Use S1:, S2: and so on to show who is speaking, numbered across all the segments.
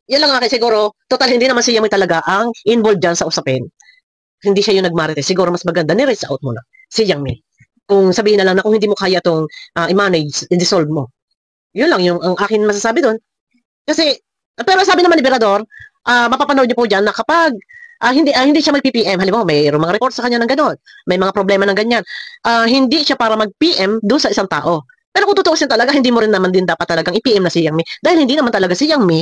S1: Yan lang nga kasi siguro, total hindi naman si Yami talaga ang involved dyan sa usapin. Hindi siya yung nagmarites. Siguro mas maganda, ni-reach out mo na si Yami. Kung sabihin na lang na kung hindi mo kaya tong i-manage, i-dissolve mo. Yun lang yung ang akin masasabi doon. Kasi, pero sabi naman ni Berador, mapapanood niyo po dyan na kapag hindi siya mag-PPM, halimbawa mayroong mga report sa kanya ng gano'n, may mga problema ng ganyan, hindi siya para mag-PM doon sa isang tao. Pero kung tutuusin talaga, hindi mo rin naman din dapat talagang i-PM na si Yang Mi dahil hindi naman talaga si Yang Mi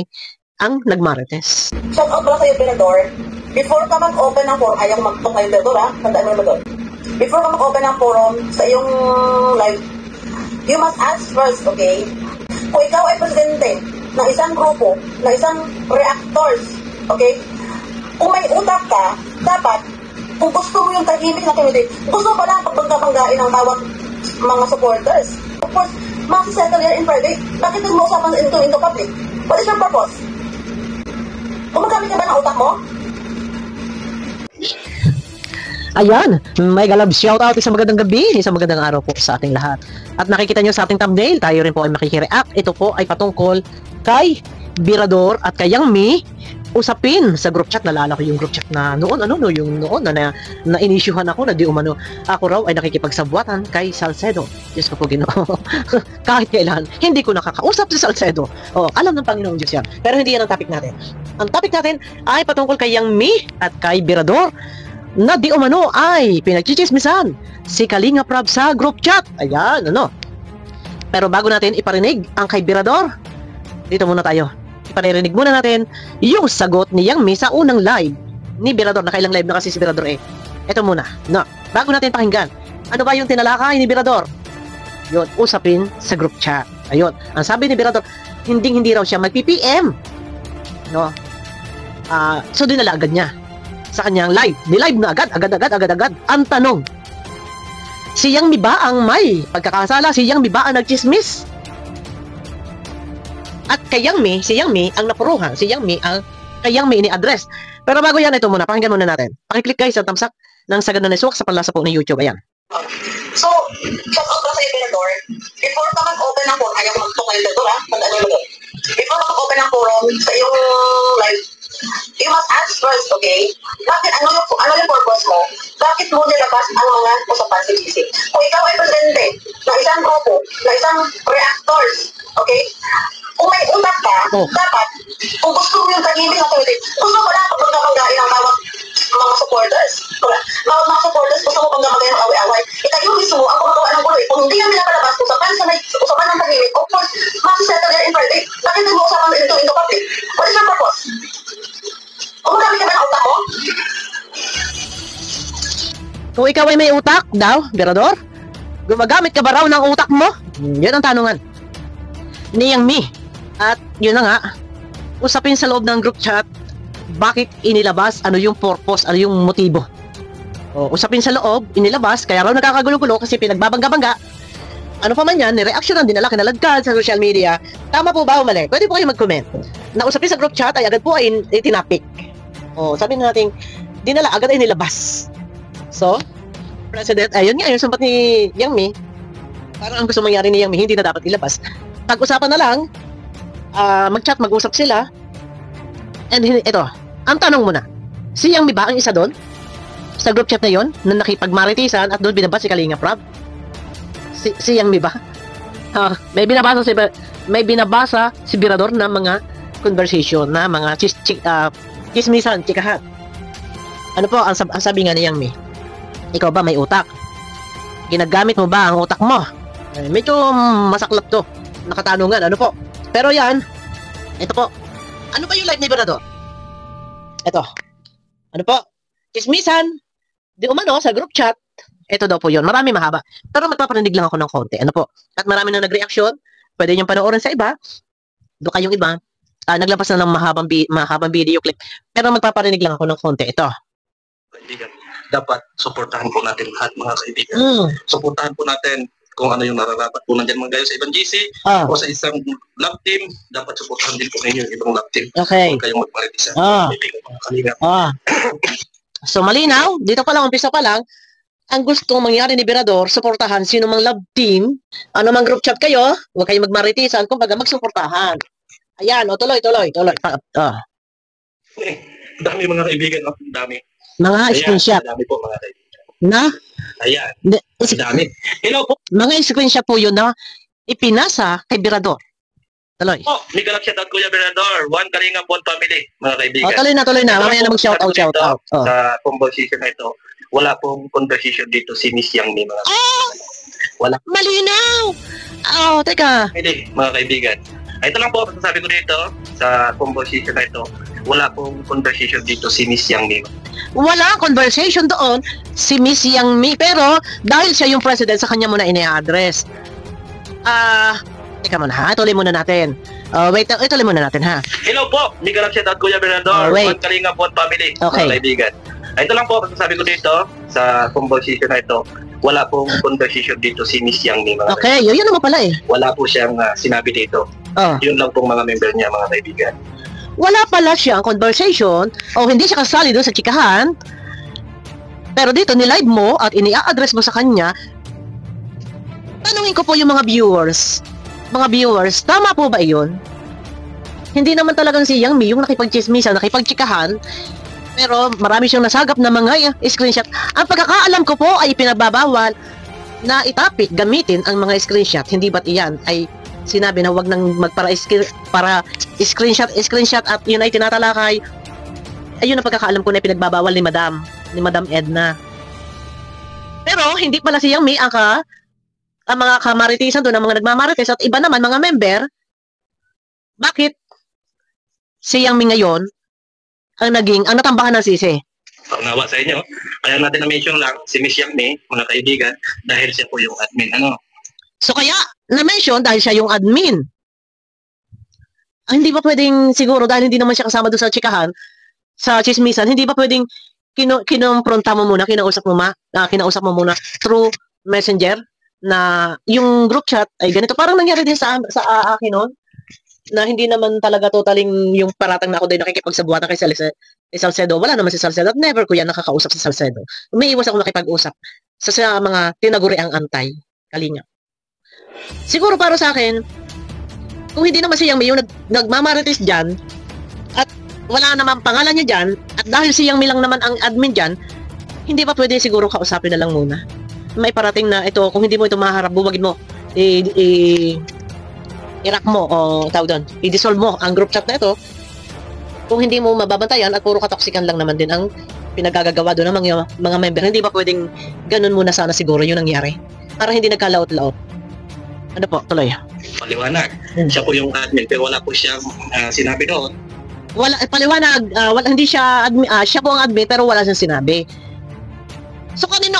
S1: ang nagmarites.
S2: Shout out pala sa'yo, Berador. Before ka mag-open ng forum, ayaw mag-talk kayo, Berador, ha? Tandaan mo naman doon. Before ka mag-open ng forum sa iyong live, you must ask first, okay? Kung ikaw ay presidente ng isang grupo, ng isang reactors, okay? Kung may utak ka, dapat, kung gusto mo yung tahimik na community, gusto mo pala pagbangga-banggain ng bawat mga supporters. Of course, masisettle here in private. Bakit mo usapan into public? What is your purpose? Gumagamit ka ba ng utak mo?
S1: Ayan, may galab shoutout, isang magandang gabi, isang magandang araw po sa ating lahat. At nakikita nyo sa ating thumbnail, tayo rin po ay makikireact. Ito po ay patungkol kay Berador at kay Yang Mi. Usapin sa group chat, nalala ko yung group chat na noon, yung noon na inisyuhan ako na di umano. Ako raw ay nakikipagsabwatan kay Salcedo. Diyos ko po Ginoo. Kahit kailan, hindi ko nakakausap si Salcedo. Alam ng Panginoong Diyos yan. Pero hindi yan ang topic natin. Ang topic natin ay patungkol kay Yang Mi at kay Berador na di umano ay pinagchichismisan si Kalinga Prab sa group chat. Ayan, Pero bago natin iparinig ang kay Berador, dito muna tayo. Iparirinig muna natin yung sagot ni Yang Mi sa unang live ni Berador. Nakailang live na kasi si Berador Ito muna, bago natin pakinggan. Ano ba yung tinalakay ni Berador? Yun, usapin sa group chat. Ayun, ang sabi ni Berador, hindi raw siya mag-PPM. So dinala agad niya sa kanyang live. Ni-live na agad. Ang tanong, si Yang Mi ba ang may pagkakasala? Si Yang Mi ba ang nagchismis? At kay Yang Mi, si Yang Mi ang napuruhan. Si Yang Mi ang kay Yang Mi ini-address. Pero bago yan, ito muna, pakinggan muna natin. Pakiclick guys sa thumbs up ng Sagad na Network sa panlasa po ng YouTube. Ayan.
S2: So, shout out pala sa'yo, Berador. Before ka mag-open ng forum, ayaw mag-talk kayo, Berador, ha? Tandaan mo naman doon. Before ka mag-open ng forum sa iyong live, you must ask first, okay? Bakit, ano yung purpose mo? Bakit mo nilabas ang mga usapan si GC? Kung ikaw ay presidente ng isang grupo, ng isang reactors, okay? Kung may utak ka, dapat, kung gusto mo yung tahimik na community, gusto mo lang pagbangga-banggain ng bawat mga supporters. Bawat mga supporters, gusto mo pagbangga-banggain ng away-away. Ikaw mismo ang gumagawa ng gulo. Kung hindi yan pinapalabas, usapan ng tahimik, of course, masisettle here in private. Bakit mo usapan into public? What is your purpose? Gumagamit ka ba ng utak mo?
S1: Kung ikaw ay may utak daw, Berador, gumagamit ka ba raw ng utak mo? Yun ang tanungan ni Yang Mi. At yun na nga, usapin sa loob ng group chat, bakit inilabas, ano yung purpose, ano yung motibo. Usapin sa loob, inilabas, kaya raw nagkakagulo-gulo kasi pinagbabangga-bangga. Ano pa man yan, nireaksyonan, dinala, kinaladkad sa social media. Tama po ba o mali? Pwede po kayo mag-comment. Na usapin sa group chat ay agad po ay itinapik. Sabi natin, dinala, agad ay nilabas. So, President, ayun nga, yung sumpat ni Yang Mi, parang ang gusto mangyari ni Yang Mi, hindi na dapat ilabas. Pag-usapan na lang, mag-chat, mag-usap sila. And ito, ang tanong muna, si Yang Mi ba ang isa doon? Sa group chat na yon na nakipagmaritisan at doon binabas si Kalinga Prab? Si Yang Mi ba? May binabasa si Berador na mga conversation, na mga chismisan, chikahan. Ano po, ang sabi nga ni Yang Mi, ikaw ba may utak? Ginagamit mo ba ang utak mo? Medyo masaklap to, nakatanungan, ano po? Pero yan, ito po. Ano ba yung live ni Berador? Ito. Ano po? Chismisan. Di umano sa group chat. Ito daw po yun. Marami mahaba. Pero magpaparinig lang ako ng konti. Ano po? At marami na nag-reaction. Pwede niyong panoorin sa iba. Doon kayong iba. Naglapas na ng mahabang video clip. Pero magpaparinig lang ako ng konti. Ito.
S3: Kaibigan, dapat suportahan po natin lahat mga kaibigan. Suportahan po natin kung ano yung nararapat po nandiyan mga guys sa ibang GC o sa isang love team, dapat supportahan din po ninyo yung ibang love team.
S1: Okay.
S3: Kung kayong magparitisa.
S1: So malinaw, dito pa lang, umpisa pa lang, ang gustong mangyari ni Berador, suportahan sino mang love team, ano mang group chat kayo, huwag kayong magmaritisan, kumbaga magsuportahan. Ayan, o tuloy.
S3: Dami mga kaibigan, no? Dami.
S1: Mga screenshot.
S3: Dami po mga kaibigan.
S1: Na?
S3: Ayan. Dami. Hello po.
S1: Mga screenshot po yun na ipinasa kay Birador. Tuloy.
S3: Oh, may galak shoutout Kuya Berador. One Kalinga Bon family, mga kaibigan.
S1: O, tuloy na. Mamaya na mag-shoutout.
S3: Sa conversation na ito, wala pong conversation dito si Miss Yang May, mga wala.
S1: Malinaw! Teka.
S3: Hindi, mga kaibigan. Ito lang po, sabi ko dito, sa conversation na ito, wala pong conversation dito si Miss Yang May.
S1: Wala conversation doon si Miss Yang May, pero dahil siya yung president, sa kanya muna ini-address. Teka muna ha, tuloy muna natin. Tuloy muna natin ha.
S3: Hello po, may galak shoutout Kuya Berador.
S1: Wait.
S3: One Kalinga Bon family,
S1: Okay.
S3: mga kaibigan. Ito lang po, sabi ko dito, sa conversation na ito, wala pong conversation dito si Miss Yang May, mga
S1: Okay, yun naman pala eh.
S3: wala po siyang sinabi dito. Yun lang pong mga member niya, mga kaibigan.
S1: Wala pala siyang conversation o hindi siya kasali doon sa chikahan. Pero dito ni-live mo at ini-address mo sa kanya. Tanungin ko po yung mga viewers. Mga viewers, tama po ba yun? Hindi naman talagang si Yang May yung nakipag-chismisan, nakipag-chikahan. Pero marami siyang nasagap na mga screenshot. Ang pagkakaalam ko po ay pinagbabawal na itapik, gamitin ang mga screenshot. Hindi ba't iyan ay sinabi na wag nang para screenshot at yun ay tinatalakay. Ayun ang pagkakaalam ko na pinagbabawal ni Madam Edna. Pero hindi pala si Yang May ang mga kamaritisan doon, ang mga nagmamarites at iba naman mga member. Bakit si Yang May ngayon ang natambakan ng sisi?
S3: Paunawa sa inyo. Kaya natin na-mention lang si Miss Yang May, mga kaibigan, dahil siya po yung admin.
S1: So kaya na-mention dahil siya yung admin. Hindi ba pwedeng siguro dahil hindi naman siya kasama doon sa chikahan, sa chismisan, hindi ba pwedeng kinompronta mo muna, kinausap mo muna through messenger na yung group chat ay ganito. Parang nangyari din sa akin noon na hindi naman talaga totaling yung paratang na ako din nakikipagsabuatan kay Salcedo. Wala naman si Salcedo at never ko yan nakakausap si Salcedo. Umiiwas ako nakipag-usap sa mga tinaguriang antay. Kalinga. Siguro para sa akin, kung hindi naman si Yang May yung nagmamarites dyan at wala naman pangalan niya dyan at dahil si Yang May lang naman ang admin dyan, hindi ba pwede siguro kausapin na lang muna? May parating na ito, kung hindi mo ito maharap, buwagin mo, i-rack mo o tawag doon, i-dissolve mo ang group chat na ito. Kung hindi mo mababantayan at puro katoksikan lang naman din ang pinagagagawa doon ng mga member, hindi ba pwedeng ganun muna sana siguro yung nangyari? Para hindi nagkalaot-laot. Ano po, tuloy.
S3: Paliwanag. Siya po yung admin, pero wala po siyang sinabi doon.
S1: Paliwanag, hindi siya admin, siya po ang admin pero wala siyang sinabi. So kanino?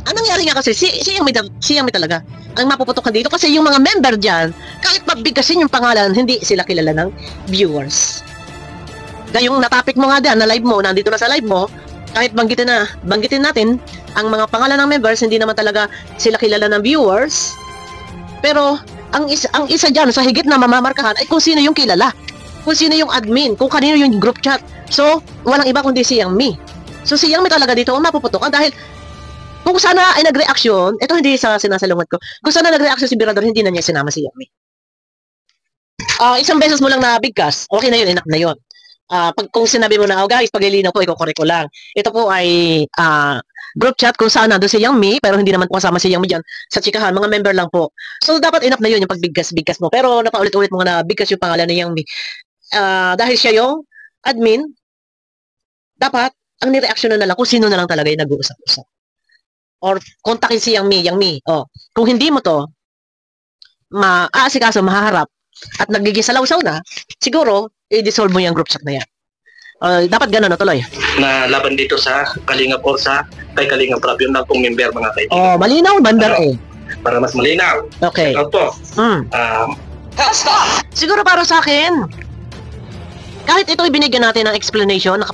S1: Anong nangyari nga kasi si Yang May talaga ang mapuputokan dito kasi yung mga member diyan, kahit mabigkasin yung pangalan, hindi sila kilala ng viewers. Gayong natapik mo nga diyan na live mo, nandito na sa live mo, kahit banggitin natin ang mga pangalan ng members, hindi naman talaga sila kilala ng viewers. Pero ang isa diyan sa higit na mamamarkahan ay kung sino yung kilala, kung sino yung admin, kung kanino yung group chat. So, walang iba kundi si Yang May. So, si Yang May talaga dito ang mapuputokan dahil kung sana ay nag-reaction, ito hindi sa sinasalungat ko, kung sana nag-reaction si Birador, hindi na niya sinama si Yang May. Isang beses mo lang na bigkas, okay na yun, enough na yun. Kung sinabi mo na, guys, paglilinaw po, iko-correct ko lang. Ito po ay group chat kung saan nandun si Yang May, pero hindi naman po kasama si Yang May dyan sa chikahan, mga member lang po. So, dapat enough na yun yung pagbigkas mo. Pero napaulit-ulit mo na bigkas yung pangalan ni Yang May. Dahil siya yung admin, dapat ang ni-reaction na lang kung sino na lang talaga yung nag-uusap-usap. Or kontakin si Yang May. Kung hindi mo to maaasikaso, mahaharap at nagiging salaw-saw na, siguro i-dissolve mo yung group chat na yan. Dapat gano'n na tuloy.
S3: Na laban dito sa Kalingap or kay Kalingap Rap, yun lang pong member, mga kaibigan.
S1: Malinaw, bandar
S3: Para mas malinaw.
S1: Okay.
S3: Ito.
S1: Siguro para sa akin, kahit ito ibinigyan natin ng explanation na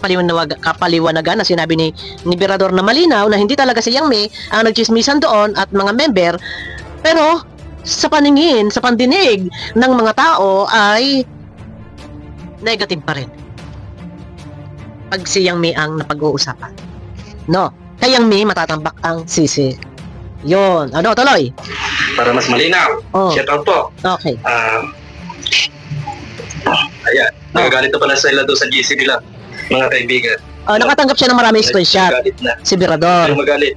S1: kapaliwanagan na sinabi ni Birador na malinaw na hindi talaga si Yang May ang nagchismisan doon at mga member, pero sa paningin, sa pandinig ng mga tao ay negative pa rin pag si Yang May ang napag-uusapan. No, kay Yang May matatambak ang sisi. Yon, tuloy.
S3: Para mas malinaw. Shout out po.
S1: Okay.
S3: Ayan, nagagalit na pala sila doon sa GC nila, mga kaibigan.
S1: Nakatanggap siya ng maraming screenshot.
S3: Nagalit na.
S1: Si Birador.
S3: Ayaw magalit.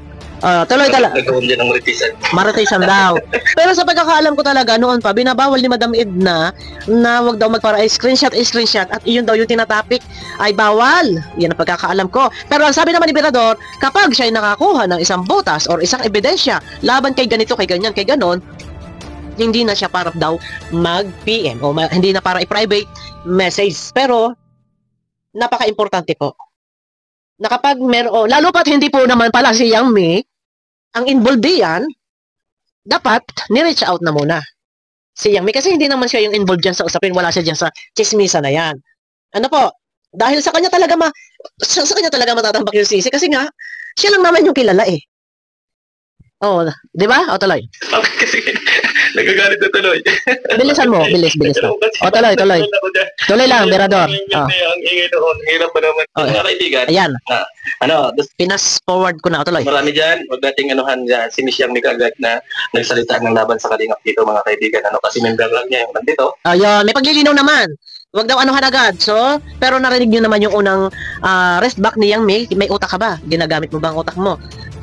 S1: Tuloy talaga.
S3: Nagawin din ng maritisan.
S1: Maritisan daw. Pero sa pagkakaalam ko talaga, noon pa, binabawal ni Madam Edna na wag daw magpara screenshot at iyon daw yung tinatapik ay bawal. Yan ang pagkakaalam ko. Pero ang sabi naman ni Birador, kapag siya ay nakakuha ng isang butas or isang ebidensya laban kay ganito, kay ganyan, kay ganon, hindi na siya para daw mag-PM o hindi na para i-private message. Pero, napaka-importante po na kapag lalo pat hindi po naman pala si Yang Mi ang involved diyan, dapat ni-reach out na muna si Yang Mi kasi hindi naman siya yung involved dyan sa usapin, wala siya dyan sa chismisa na yan. Ano po, dahil sa kanya talaga sa kanya talaga matatambak yung sisi kasi nga, siya lang naman yung kilala eh. Oh, di ba? O, tuloy.
S3: Okay, kasi nagagalit na tuloy.
S1: Bilisan mo, bilis mo. O, tuloy. Tuloy lang, Birador.
S3: Ang ingay doon, hirap pa naman. Mga kaibigan.
S1: Ayan.
S3: Pinas
S1: forward ko na, o, tuloy.
S3: Marami dyan, wag nating anuhan dyan. Si Miss Yang Mikagat na nagsalita ng laban sa Kalingap dito, mga kaibigan. Kasi member lang niya yung nandito.
S1: Ayun, may paglilinaw naman. Wag daw anuhan agad. So, pero narinig nyo naman yung unang rest back ni Yang Mi. May utak ka ba? Ginagamit mo ba ang utak mo?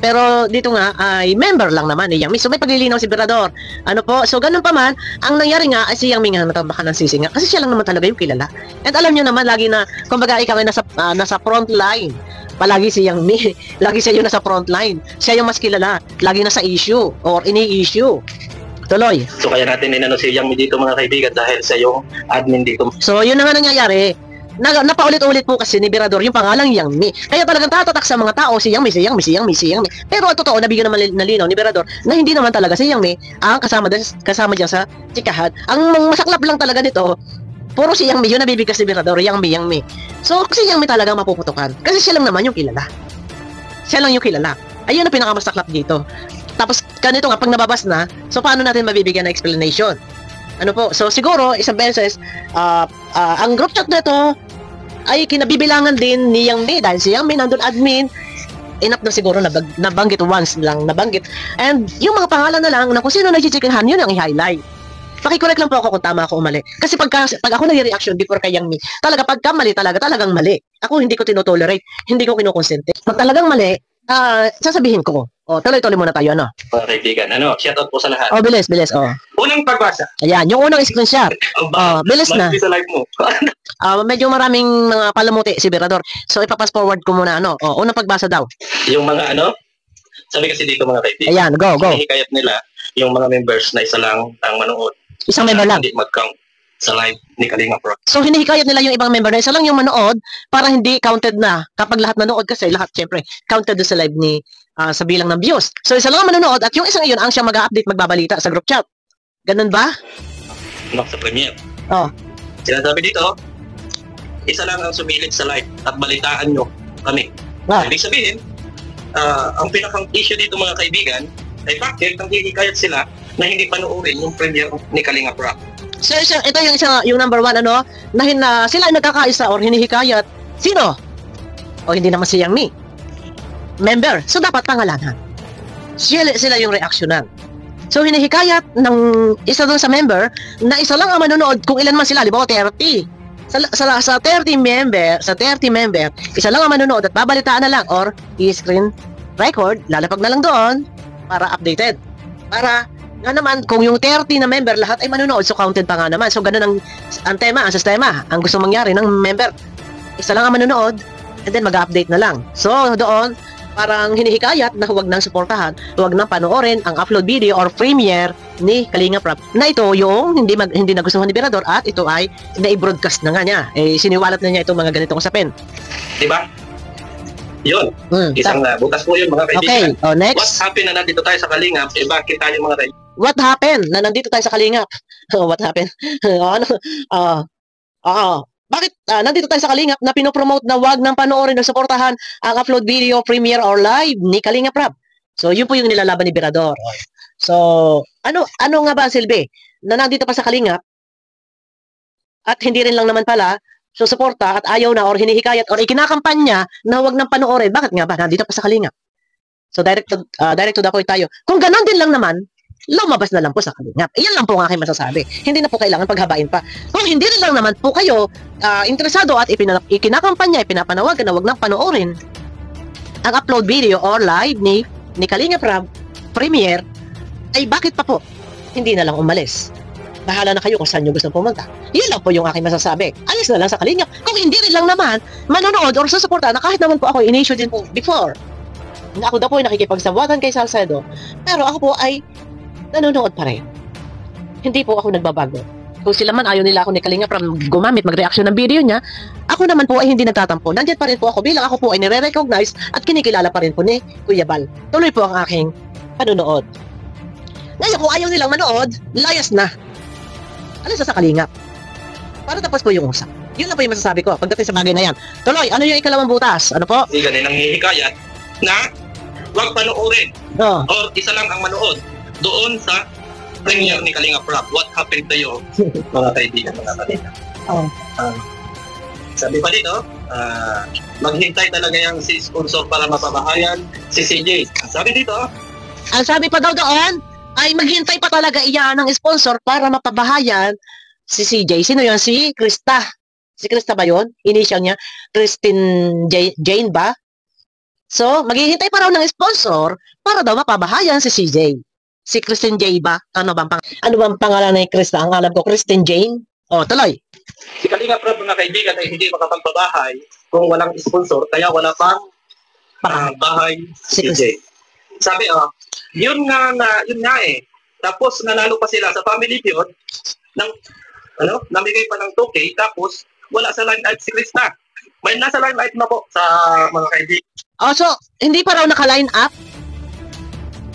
S1: Pero dito nga ay member lang naman ni Yang Mi. So may paglilinaw si Birador. Ano po? So ganun pa man, ang nangyari nga ay si Yang Mi nga natambakan ng sisi nga kasi siya lang naman talaga yung kilala. And alam niyo naman lagi na kumbaga ikaw ay nasa front line. Palagi si Yang Mi. Lagi siya yung nasa front line. Siya yung mas kilala. Lagi nasa issue or ini-issue. Tuloy.
S3: So kaya natin inano si Yang Mi dito, mga kaibigan, dahil sa yung admin dito.
S1: So yun na nga nangyayari. Napaulit-ulit po kasi ni Birador yung pangalang Yang Mi. Kaya talagang tatatak sa mga tao si Yang Mi. Pero ang totoo, nabigyan naman nalinaw ni Birador na hindi naman talaga si Yang Mi ang kasama dyan sa chikahan. Ang masaklap lang talaga nito, puro si Yang Mi yun nabibigkas ni Birador, Yang Mi. So si Yang Mi talaga mapuputukan kasi siya lang naman yung kilala. Siya lang yung kilala. Ayun ang pinakamasaklap dito. Tapos ganito nga, pag nababas na, so paano natin mabibigyan ng explanation? Ano po? So siguro isang beses ang group chat na to ay kinabibilangan din ni Yang Mi dahil si Yang Mi nandun admin. Enough na siguro nabanggit once lang, nabanggit. And yung mga pangalan na lang na kung sino nag-chickenhan, yun ang i-highlight. Paki-correct lang po ako kung tama ako o mali. Kasi pag ako nag-reaction before kay Yang Mi, talagang mali. Ako hindi ko tinotolerate, hindi ko kinukonsente. Pag talagang mali, sasabihin ko. Tuloy-tuloy muna tayo, ano?
S3: Mga kaibigan, shoutout po sa lahat.
S1: Bilis.
S3: Unang pagbasa.
S1: Ayan, yung unang screenshot. Bilis na.
S3: Sa live mo.
S1: Medyo maraming mga palamuti si Birador. So, ipapass forward ko muna, unang pagbasa daw.
S3: Yung mga sabi kasi dito, mga kaibigan.
S1: Ayan, go.
S3: Hinihikayat nila yung mga members na isa lang ang manood.
S1: Isang member lang.
S3: Hindi mag-count sa live ni Kalinga Pro.
S1: So, hinihikayat nila yung ibang member na isa lang yung manood para hindi counted na kapag lahat manood kasi lahat, syempre, counted sa live ni sa bilang ng views. So, isa lang ang manonood at yung isang iyon ang siya mag-update, magbabalita sa group chat. Ganun ba?
S3: Sa premiere. Sinasabi dito, isa lang ang sumilip sa live at balitaan nyo kami. Ibig sabihin, ang pinakang issue dito, mga kaibigan, ay bakit ang hihikayat sila na hindi panoorin yung premiere ni Kalinga Pro.
S1: So, ito yung number one, na sila ay nagkakaisa or hinihikayat. Sino? O hindi naman si Yang Mi. Member. So, dapat pangalanan. Sila yung reaksyonan. So, hinihikayat ng isa doon sa member na isa lang ang manonood kung ilan man sila. Halimbawa, 30. Sa 30 member, isa lang ang manonood at babalitaan na lang or i-screen record, lalapag na lang doon para updated. Para nga naman, kung yung 30 na member, lahat ay manonood, so counted pa nga naman. So, ganun ang tema, ang sistema, ang gusto mangyari ng member. Isa lang ang manonood, and then mag-update na lang. So, doon, parang hinihikayat na huwag nang suportahan, huwag nang panoorin ang upload video or premiere ni Kalinga Prab. Na ito yung hindi nagustuhan ni Birador at ito ay na-broadcast na nga niya. Siniwalat na niya itong mga ganitong usapin.
S3: Diba? Yun. Isang butas po yun, mga kaibigan.
S1: Okay, next.
S3: What happened na nandito tayo sa Kalingap? Bakit tayo, mga kaibigan?
S1: What happened na nandito tayo sa Kalingap? What happened? Bakit nandito tayo sa Kalingap na pinopromote na wag nang panoorin o suportahan ang upload video, premiere or live ni Kalinga Prab? So, yun po yung nilalaban ni Birador. So, ano nga ba ang silbi na nandito pa sa Kalingap at hindi rin lang naman pala susuporta at ayaw na or hinihikayat or ikinakampanya na wag nang panoorin? Bakit nga ba nandito pa sa Kalingap? So, direct to the point tayo. Kung ganon din lang naman, lumabas na lang po sa Kalingap. Iyan lang po ang aking masasabi. Hindi na po kailangan paghabain pa. Kung hindi rin lang naman po kayo interesado at ikinakampanya, pinapanawagan na wag nang panoorin ang upload video or live ni Kalingap Rab premiere, ay bakit pa po hindi na lang umalis? Bahala na kayo kung saan nyo gusto pumunta. Yun lang po yung aking masasabi. Alis na lang sa Kalingap. Kung hindi rin lang naman, manonood or susuporta na kahit naman po ako in-issue din po before. Ako daw po ay nakikipagsabuatan kay Salcedo. Pero ako po ay nanonood pa rin. Hindi po ako nagbabago. Kung sila man ayaw nila ako ni Kalingap gumamit, mag-reaction ng video niya, ako naman po ay hindi nagtatampo. Nandiyan pa rin po ako bilang ako po ay nire-recognize at kinikilala pa rin po ni Kuya Bal. Tuloy po ang aking panonood. Ngayon kung ayaw nilang manood, layas na. Alis na sa Kalingap. Para tapos po yung usap. Yun lang po yung masasabi ko pagdating sa bagay na yan. Tuloy, ano yung ikalawang butas? Ano po?
S3: Hindi ganun ang hihikayat na huwag panoorin.
S1: Oh.
S3: Or isa lang ang manood doon sa premiere ni Kalingap Rab. What happened to you, mga kaibigan, mga kalingap?
S1: Oh.
S3: Sabi pa dito, maghintay talaga yung si sponsor para mapabahayan si CJ. Sabi dito,
S1: ang sabi pa daw doon, ay maghintay pa talaga iyan ng sponsor para mapabahayan si CJ. Sino yun? Si Krista. Si Krista ba yun? Initial niya. Christine Jane ba? So, maghihintay pa raw ng sponsor para daw mapabahayan si CJ. Si Christine J ba? Ano bang pangalan ni Krista? Ang alam ko, Christine Jane. O, tuloy.
S3: si Kalingap Rab, mga kaibigan, ay hindi makapagpabahay kung walang sponsor, kaya wala pang bahay si CJ. Sabi, yun nga eh. Tapos nanalo pa sila sa Family Feud ng namigay pa ng 2K, tapos wala sa line-up si Krista. May nasa line-up na po sa mga kaibigan.
S1: So hindi pa raw naka-line up?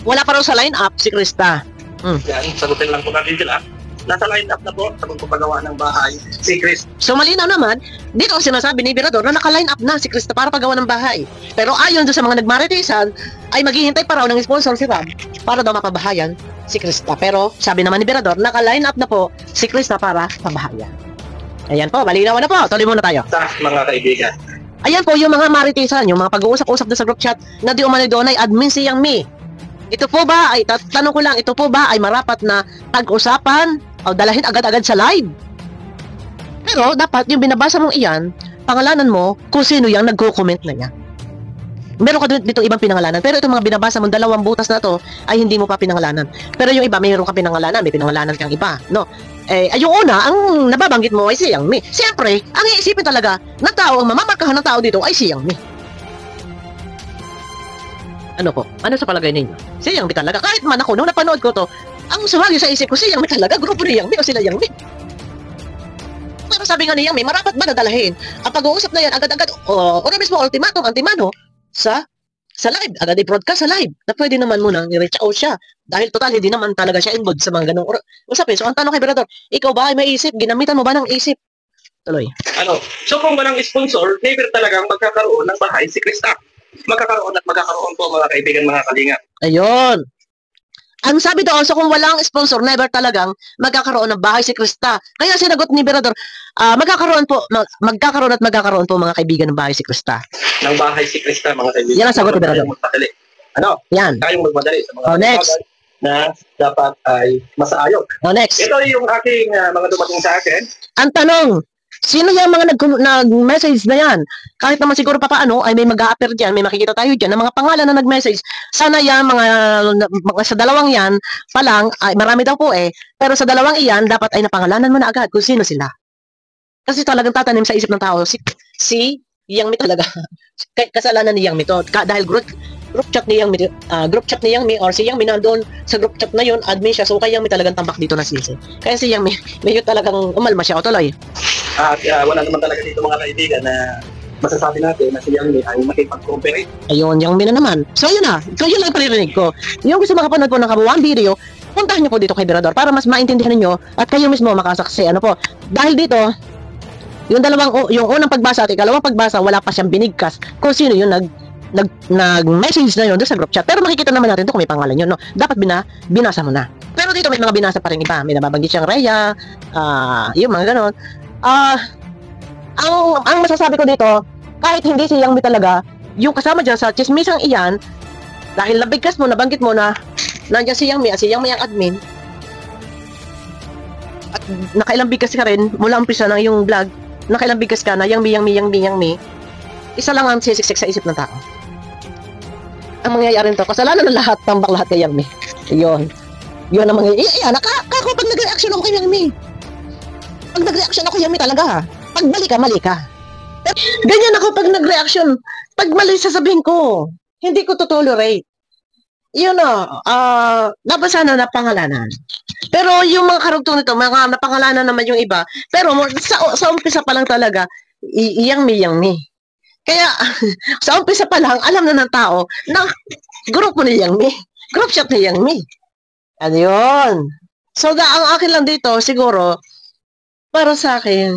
S1: Wala pa raw sa line-up si Krista.
S3: Yan, sagutin lang po natin sila. Nasa line-up na po sa pagpapagawa ng bahay si Krista.
S1: So malinaw naman, dito sinasabi ni Birador na naka-line up na si Krista para pagawa ng bahay. Pero ayon doon sa mga nagmaritisan, ay maghihintay pa raw ng sponsor si Rab para daw mapabahayan si Krista. Pero sabi naman ni Birador, naka-line up na po si Krista para pabahayan. Ayan po, malinaw na po. Tuloy muna tayo.
S3: Sa mga kaibigan.
S1: Ayan po yung mga maritisan, yung mga pag-uusap-usap na sa group chat na di umano'y doon ay admin si Yang Mi. Ito po ba, ay tanong ko lang, ito po ba ay marapat na pag-usapan o dalahin agad-agad sa live? Pero dapat yung binabasa mong iyan, pangalanan mo kung sino yung nagko-comment na yan. Meron ka dito ibang pinangalanan, pero itong mga binabasa mong dalawang butas na to ay hindi mo pa pinangalanan. Pero yung iba, mayroon ka pinangalanan, may pinangalanan kang iba, no? Yung una, ang nababanggit mo ay si Yang Mi. Siyempre, ang iisipin talaga ng tao, ang mamamarkahan ng tao dito ay si Yang Mi. Ano po? Ano sa palagay ninyo? Si Yang Mi talaga. Kahit man ako, nung napanood ko to, ang sumagi sa isip ko, si Yang Mi talaga. Grupo ni Yang Mi o sila Yang Mi? Pero sabi nga ni Yang Mi, marapat ba nadalahin ang pag-uusap na yan agad-agad o mismo ultimatum, antimano sa live, agad i-broadcast sa live na pwede naman muna i-reach out siya dahil total hindi naman talaga siya involved sa mga ganong usapin. So ang tanong kay Birador, ikaw ba ay may isip? Ginamitan mo ba ng isip? Tuloy.
S3: So kung walang sponsor, never talagang magkakaroon ng bahay si Krista. Magkakaroon po mga kaibigan, mga kalingap.
S1: Ayun. Ang sabi doon, so kung walang sponsor, never talagang magkakaroon ng bahay si Krista. Kaya sinagot ni Birador, magkakaroon po mga kaibigan ng bahay si Krista.
S3: Ng bahay si Krista, mga kaibigan.
S1: Yan ang sagot ni Birador. Yan.
S3: Tayong magmadali sa mga
S1: next.
S3: Na dapat ay masaayos.
S1: Next.
S3: Ito yung aking mga dumating sa akin.
S1: Ang tanong, sino yung mga nag-message na yan? Kahit naman siguro pa paano, ay may mag-a-appear dyan, may makikita tayo dyan, ng mga pangalan na nag-message. Sana yan, mga sa dalawang yan, pa lang, ay marami daw po pero sa dalawang iyan, dapat ay napangalanan mo na agad kung sino sila. Kasi talagang tatanim sa isip ng tao, si Yang Mi talaga. Kasalanan ni Yang Mi to. Dahil group chat ni Yang Mi, or si Yang Mi nandoon sa group chat na yun, admin siya, so kay Yang Mi talagang tambak dito na sisi. Kaya si Yang Mi, medyo talagang umalma siya o tuloy.
S3: At wala naman talaga dito mga kaibigan na masasabi natin na si Yang Mi ay makipag-cooperate.
S1: Ayun, Yang Mi na naman. So yun na, yun lang paririnig ko. Yung gusto makapanood po ng kabuuan video, puntahan nyo po dito kay Birador para mas maintindihan ninyo at kayo mismo makasaksi. Dahil dito, yung unang pagbasa at ikalawang pagbasa, wala pa siyang binigkas kung sino yung nag-message na yun doon sa group chat. Pero makikita naman natin ito kung may pangalan yun, no? Dapat binasa mo na. Pero dito may mga binasa pa rin iba. May nababanggit siyang Rhea, yung mga ganon. Ang masasabi ko dito, kahit hindi si Yang Mi talaga, yung kasama dyan sa chismisang iyan, dahil nabigkas mo, nabanggit mo na nandiyan si Yang Mi at si Yang Mi ang admin. At nakailang bigkas ka rin, mula umpisa ng yung vlog, nakailang bigkas ka na, Yang Mi. Isa lang ang sisiksik sa isip ng tao. Ang mangyayari nito, kasalanan ng lahat, tambak lahat kay Yang Mi. Yun ang mangyayari. Kako pag nag-reaction ako kay Yang Mi. Pag nag-reaction ako kay Yang Mi talaga ha. Pag mali ka. Ganyan ako pag nag-reaction. Pag mali sasabihin ko, hindi ko to tolerate. Nabasa na napangalanan. Pero yung mga karugtong nito, mga napangalanan naman yung iba. Pero sa umpisa pa lang talaga, Yang Mi. Kaya, sa umpisa pa lang, alam na ng tao na grupo ni Yang Mi. Group chat ni Yang Mi. Ano yun? So, ang akin lang dito, siguro, para sa akin,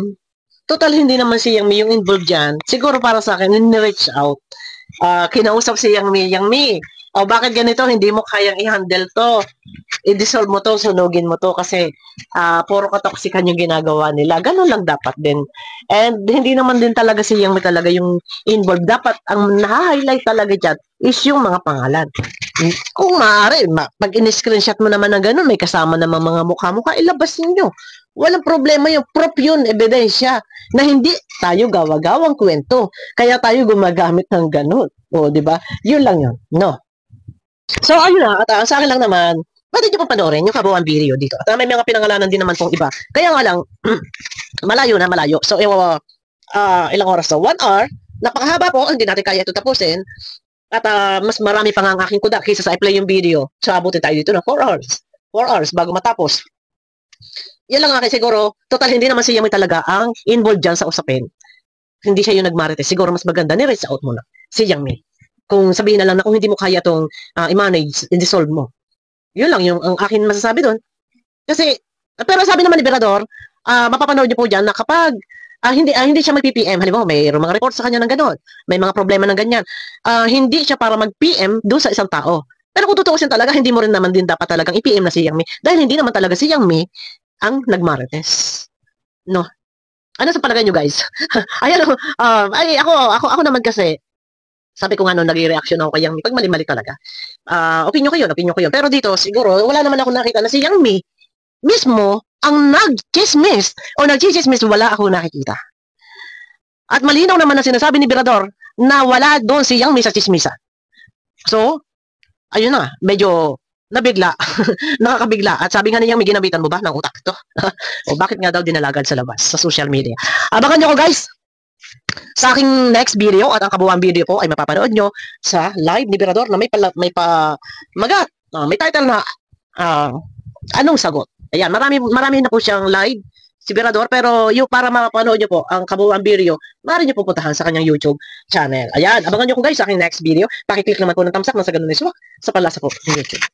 S1: total hindi naman si Yang Mi yung involved dyan. Siguro para sa akin, ni-reach out. Kinausap si Yang Mi, bakit ganito, hindi mo kayang i-handle to. I-dissolve mo to, sunugin mo to kasi puro katoksikan yung ginagawa nila. Ganun lang dapat din. And hindi naman din talaga si Yang Mi talaga yung involved. Dapat ang na-highlight talaga dyan is yung mga pangalan. Kung maaari, pag in-screenshot mo naman na ganun, may kasama naman mga mukha-mukha, ilabas ninyo. Walang problema yung proof yun, ebidensya, na hindi tayo gawa-gawang kwento. Kaya tayo gumagamit ng ganun. Di ba? Yun lang yun. No. So, ayun na. At sa akin lang naman, pwede nyo pong panoorin yung kabuuan video dito. At may mga pinangalanan din naman pong iba. Kaya nga lang, malayo. So, ilang oras to? 1 hour. Napakahaba po, hindi natin kaya ito tapusin. At mas marami pa nga ang aking kuda kaysa sa i-play yung video. So, abutin tayo dito na 4 hours. 4 hours bago matapos. Yan lang akin siguro. Total, hindi naman si Yang Mi talaga ang involved dyan sa usapin. Hindi siya yung nagmarites. Siguro mas maganda ni-reach out muna si Yang Mi. Kung sabihin na lang na kung hindi mo kaya itong i-manage, i-dissolve mo. Yun lang yung ang akin masasabi doon. Kasi, pero sabi naman ni Berador, mapapanood niyo po dyan na kapag hindi siya mag-PPM, halimbawa may mga reports sa kanya ng gano'n, may mga problema ng ganyan, hindi siya para mag-PM doon sa isang tao. Pero kung tutuusin talaga, hindi mo rin naman din dapat talagang i-PM na si Yang Mi dahil hindi naman talaga si Yang Mi ang nagmarites. No? Ano sa palagay nyo guys? Ayan, ako naman kasi, sabi ko nga nung nag-reaction ako kay Yang Mi, pag mali-mali talaga. Opinion ko yun. Pero dito, siguro, wala naman ako nakita na si Yang Mi mismo ang nag-chismis o nag-chismis, wala ako nakikita. At malinaw naman na sinasabi ni Berador na wala doon si Yang Mi sa chismisan. So, ayun na, medyo nabigla, nakakabigla. At sabi nga ni Yang Mi, ginabitan mo ba ng utak ito? O bakit nga daw dinalagad sa labas, sa social media? Abangan nyo ko guys! Sa aking next video at ang kabuuan video po ay mapapanood nyo sa live ni Berador na may title na anong sagot. Ayan, marami na po siyang live si Berador, pero yung para mapapanood nyo po ang kabuuan video, maaari nyo pupuntahan sa kanyang YouTube channel. Ayan, abangan nyo ko guys sa aking next video. Pakiclick naman po ng thumbs up nang sa ganun iswa sa palasa po ng YouTube.